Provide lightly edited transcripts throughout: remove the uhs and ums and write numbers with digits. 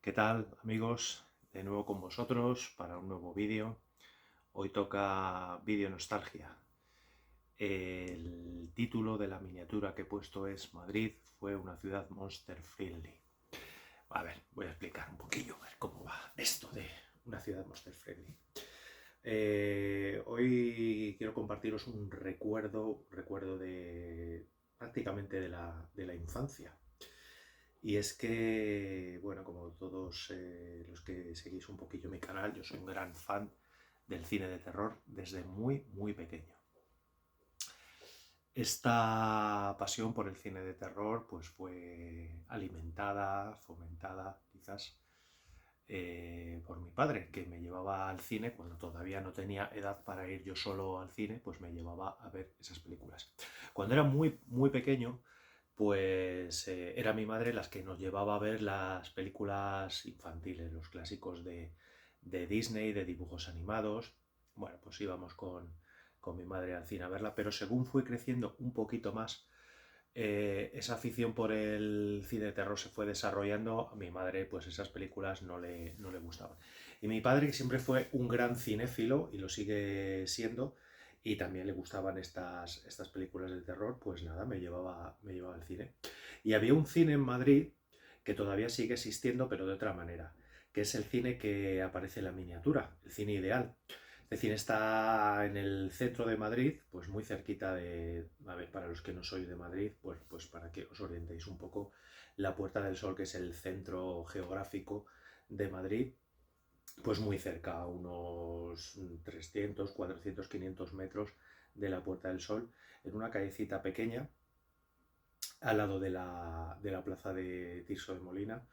¿Qué tal, amigos? De nuevo con vosotros para un nuevo vídeo. Hoy toca vídeo nostalgia. El título de la miniatura que he puesto es Madrid fue una ciudad monster friendly. A ver, voy a explicar un poquillo a ver cómo va esto de una ciudad monster friendly. Hoy quiero compartiros un recuerdo de prácticamente de la infancia. Y es que, bueno, como todos los que seguís un poquillo mi canal, yo soy un gran fan del cine de terror desde muy pequeño. Esta pasión por el cine de terror pues fue alimentada, fomentada quizás por mi padre, que me llevaba al cine cuando todavía no tenía edad para ir yo solo al cine, pues me llevaba a ver esas películas. Cuando era muy pequeño, pues era mi madre las que nos llevaba a ver las películas infantiles, los clásicos de Disney, de dibujos animados. Bueno, pues íbamos con mi madre al cine a verla, pero según fui creciendo un poquito más, esa afición por el cine de terror se fue desarrollando. A mi madre pues esas películas no le gustaban. Y mi padre, que siempre fue un gran cinéfilo y lo sigue siendo, y también le gustaban estas películas de terror, pues nada, me llevaba al cine. Y había un cine en Madrid que todavía sigue existiendo, pero de otra manera, que es el cine que aparece en la miniatura, el cine ideal. Este cine está en el centro de Madrid, pues muy cerquita de, a ver, para los que no sois de Madrid, pues para que os orientéis un poco, la Puerta del Sol, que es el centro geográfico de Madrid, pues muy cerca, a unos 300, 400, 500 metros de la Puerta del Sol, en una callecita pequeña, al lado de la plaza de Tirso de Molina.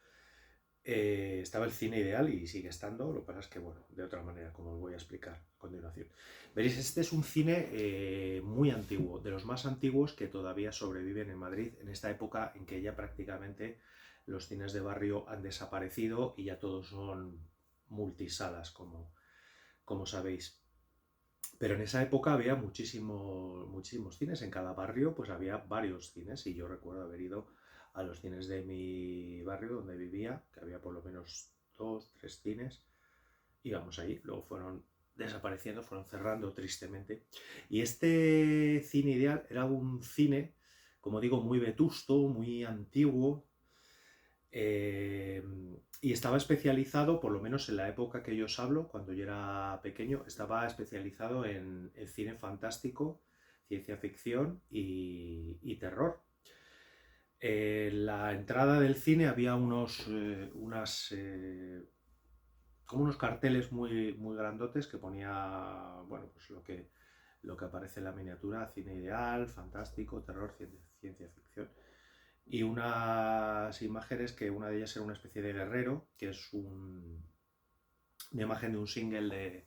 Estaba el cine ideal y sigue estando, lo que pasa es que, bueno, de otra manera, como os voy a explicar a continuación. Veréis, este es un cine muy antiguo, de los más antiguos que todavía sobreviven en Madrid, en esta época en que ya prácticamente los cines de barrio han desaparecido y ya todos son multisalas, como sabéis. Pero en esa época había muchísimos cines, en cada barrio pues había varios cines, y yo recuerdo haber ido a los cines de mi barrio donde vivía, que había por lo menos 2, 3 cines. Íbamos ahí, luego fueron desapareciendo, fueron cerrando tristemente. Y este cine ideal era un cine, como digo, muy vetusto, muy antiguo, eh, y estaba especializado, por lo menos en la época que yo os hablo, cuando yo era pequeño, estaba especializado en el cine fantástico, ciencia ficción y terror. En la entrada del cine había como unos carteles muy grandotes que ponía, bueno, pues lo que aparece en la miniatura: cine ideal, fantástico, terror, ciencia ficción. Y unas imágenes, que una de ellas era una especie de guerrero, que es una imagen de un single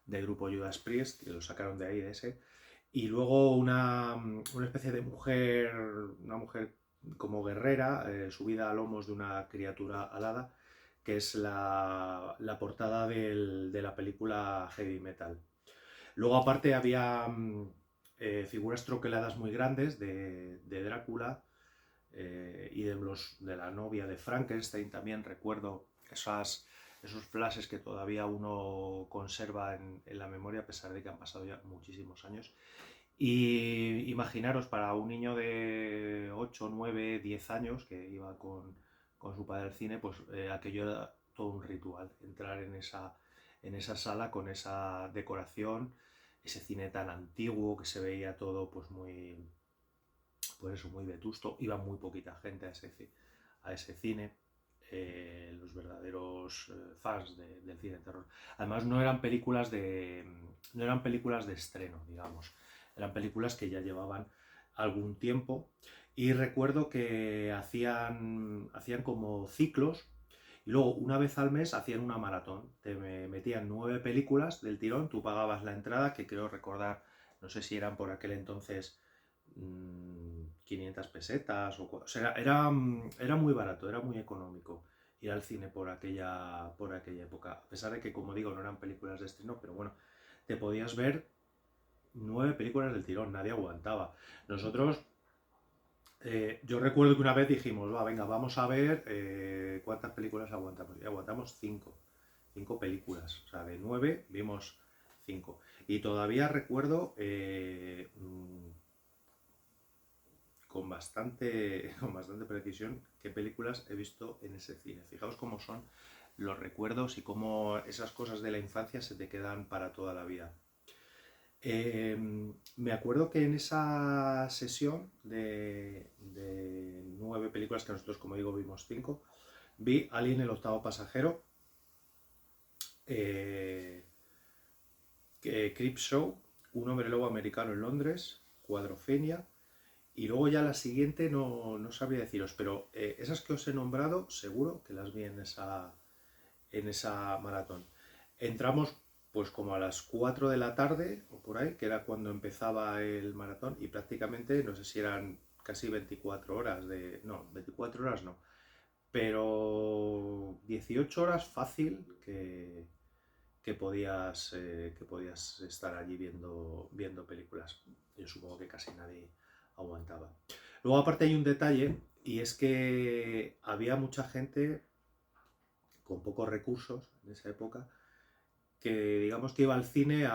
de grupo Judas Priest, que lo sacaron de ahí, de ese. Y luego una especie de mujer, una mujer como guerrera, subida a lomos de una criatura alada, que es la portada de la película Heavy Metal. Luego aparte había figuras troqueladas muy grandes de Drácula, y de la novia de Frankenstein. También recuerdo esos flashes que todavía uno conserva en la memoria, a pesar de que han pasado ya muchísimos años. Y imaginaros, para un niño de 8, 9, 10 años que iba con su padre al cine, pues aquello era todo un ritual, entrar en esa sala con esa decoración, ese cine tan antiguo que se veía todo pues pues eso, muy vetusto. Iba muy poquita gente a ese cine, los verdaderos fans del cine de terror. Además no eran películas de estreno, digamos, eran películas que ya llevaban algún tiempo, y recuerdo que hacían como ciclos, y luego una vez al mes hacían una maratón, te metían 9 películas del tirón, tú pagabas la entrada, que creo recordar, no sé si eran por aquel entonces 500 pesetas, o sea, era muy barato, era muy económico ir al cine por aquella época, a pesar de que, como digo, no eran películas de estreno, pero bueno, te podías ver 9 películas del tirón, nadie aguantaba. Nosotros, yo recuerdo que una vez dijimos, va, venga, vamos a ver ¿cuántas películas aguantamos? Y aguantamos 5 películas, o sea, de 9 vimos 5. Y todavía recuerdo con bastante precisión qué películas he visto en ese cine. Fijaos cómo son los recuerdos y cómo esas cosas de la infancia se te quedan para toda la vida. Me acuerdo que en esa sesión de 9 películas, que nosotros, como digo, vimos 5, vi Alien el octavo pasajero, eh, Creepshow, Un hombre lobo americano en Londres, Cuadrofenia, y luego ya la siguiente no sabría deciros, pero esas que os he nombrado seguro que las vi en esa maratón. Entramos pues como a las 4 de la tarde o por ahí, que era cuando empezaba el maratón, y prácticamente no sé si eran casi 24 horas No, 24 horas no, pero 18 horas fácil que podías estar allí viendo películas. Yo supongo que casi nadie aguantaba. Luego aparte hay un detalle, y es que había mucha gente con pocos recursos en esa época que digamos que iba al cine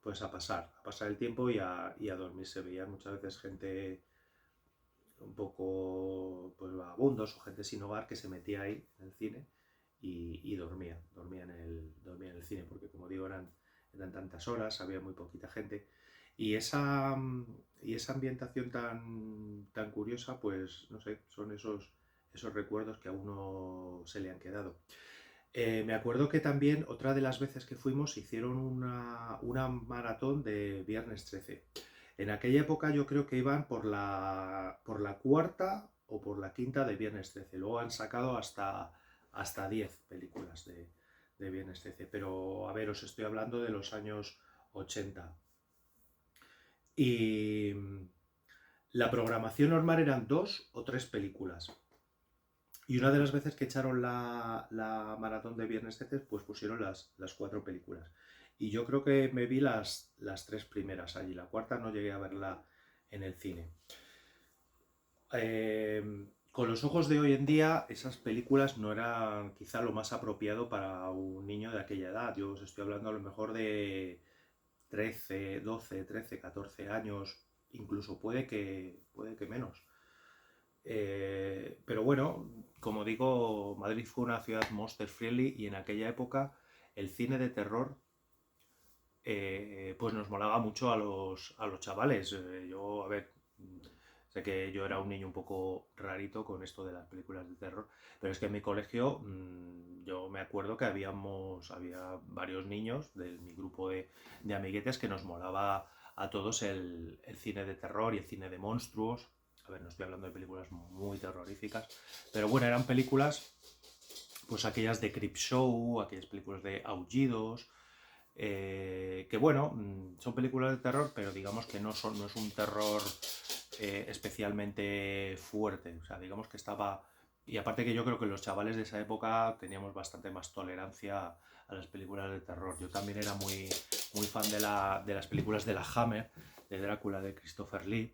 pues a pasar el tiempo y a dormir. Se veía muchas veces gente un poco pues vagabundos o gente sin hogar que se metía ahí en el cine y dormía en el cine, porque como digo eran tantas horas, había muy poquita gente, y esa ambientación tan curiosa, pues no sé, son esos recuerdos que a uno se le han quedado. Me acuerdo que también otra de las veces que fuimos hicieron una maratón de Viernes 13. En aquella época yo creo que iban por la cuarta o por la quinta de Viernes 13. Luego han sacado hasta 10 películas de Viernes 13. Pero a ver, os estoy hablando de los años 80. Y la programación normal eran 2 o 3 películas. Y una de las veces que echaron la maratón de Viernes 13, pues pusieron las 4 películas. Y yo creo que me vi las 3 primeras allí. La cuarta no llegué a verla en el cine. Con los ojos de hoy en día, esas películas no eran quizá lo más apropiado para un niño de aquella edad. Yo os estoy hablando a lo mejor de 13, 12, 13, 14 años, incluso puede que menos. Pero bueno, como digo, Madrid fue una ciudad monster friendly, y en aquella época el cine de terror pues nos molaba mucho a los chavales. Yo, a ver, sé que yo era un niño un poco rarito con esto de las películas de terror, pero es que en mi colegio yo me acuerdo que había varios niños de mi grupo de amiguetes que nos molaba a todos el cine de terror y el cine de monstruos. A ver, no estoy hablando de películas muy terroríficas, pero bueno, eran películas, pues aquellas de Creepshow, aquellas películas de Aullidos, que bueno, son películas de terror, pero digamos que no es un terror especialmente fuerte. O sea, digamos que estaba... Y aparte que yo creo que los chavales de esa época teníamos bastante más tolerancia a las películas de terror. Yo también era muy, muy fan de las películas de la Hammer, de Drácula, de Christopher Lee,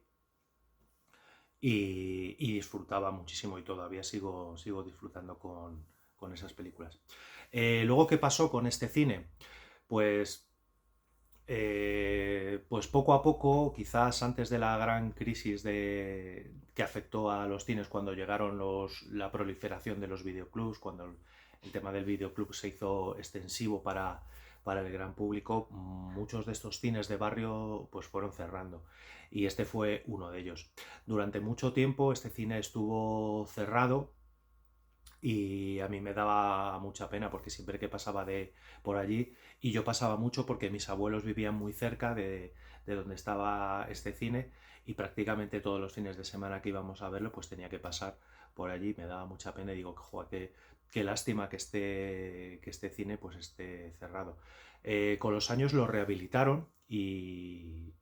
y disfrutaba muchísimo, y todavía sigo disfrutando con esas películas. Luego, ¿qué pasó con este cine? Pues poco a poco, quizás antes de la gran crisis que afectó a los cines cuando llegaron la proliferación de los videoclubs, cuando el tema del videoclub se hizo extensivo para el gran público, muchos de estos cines de barrio pues fueron cerrando, y este fue uno de ellos. Durante mucho tiempo este cine estuvo cerrado, y a mí me daba mucha pena porque siempre que pasaba por allí, y yo pasaba mucho porque mis abuelos vivían muy cerca de donde estaba este cine, y prácticamente todos los fines de semana que íbamos a verlo pues tenía que pasar por allí. Me daba mucha pena y digo, joder, qué lástima que este cine pues esté cerrado. Con los años lo rehabilitaron, y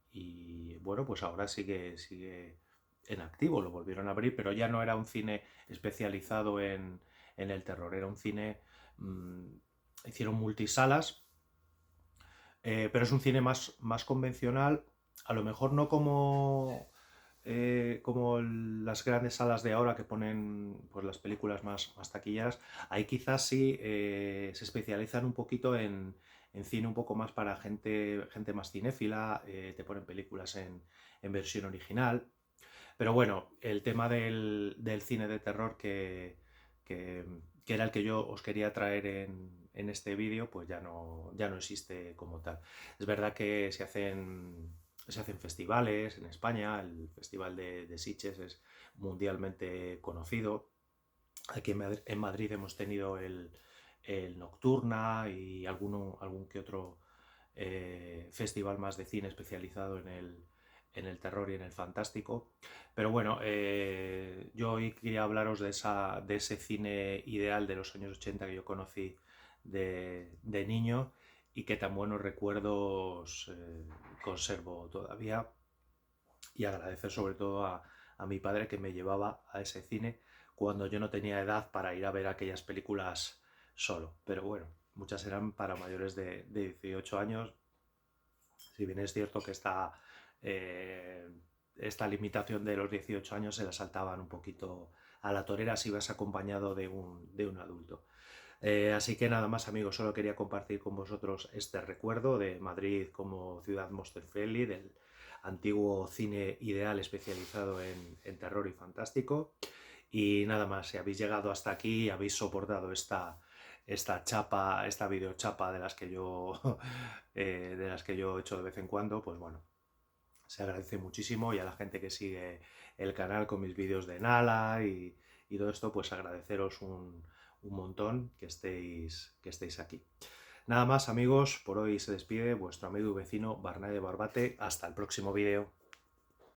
bueno, pues ahora sigue en activo, lo volvieron a abrir, pero ya no era un cine especializado en el terror, era un cine, hicieron multisalas, pero es un cine más convencional, a lo mejor no como como las grandes salas de ahora que ponen pues, las películas más taquilleras, ahí quizás sí se especializan un poquito en cine un poco más para gente más cinéfila, te ponen películas en versión original. Pero bueno, el tema del cine de terror que, que era el que yo os quería traer en este vídeo, pues ya no existe como tal. Es verdad que se hacen festivales en España, el Festival de Sitges es mundialmente conocido. Aquí en Madrid hemos tenido el Nocturna y algún que otro festival más de cine especializado en el terror y en el fantástico. Pero bueno, yo hoy quería hablaros de ese cine ideal de los años 80 que yo conocí de niño y que tan buenos recuerdos conservo todavía, y agradecer sobre todo a mi padre que me llevaba a ese cine cuando yo no tenía edad para ir a ver aquellas películas solo. Pero bueno, muchas eran para mayores de 18 años, si bien es cierto que eh, esta limitación de los 18 años se la saltaban un poquito a la torera si vas acompañado de un adulto. Así que nada más, amigos, solo quería compartir con vosotros este recuerdo de Madrid como ciudad monster friendly, del antiguo cine ideal especializado en terror y fantástico. Y nada más, si habéis llegado hasta aquí y habéis soportado esta chapa, esta videochapa de las que yo he hecho de vez en cuando, pues bueno, se agradece muchísimo, y a la gente que sigue el canal con mis vídeos de Nala y todo esto, pues agradeceros un montón que estéis aquí. Nada más, amigos, por hoy se despide vuestro amigo y vecino Barnay de Barbate. Hasta el próximo vídeo.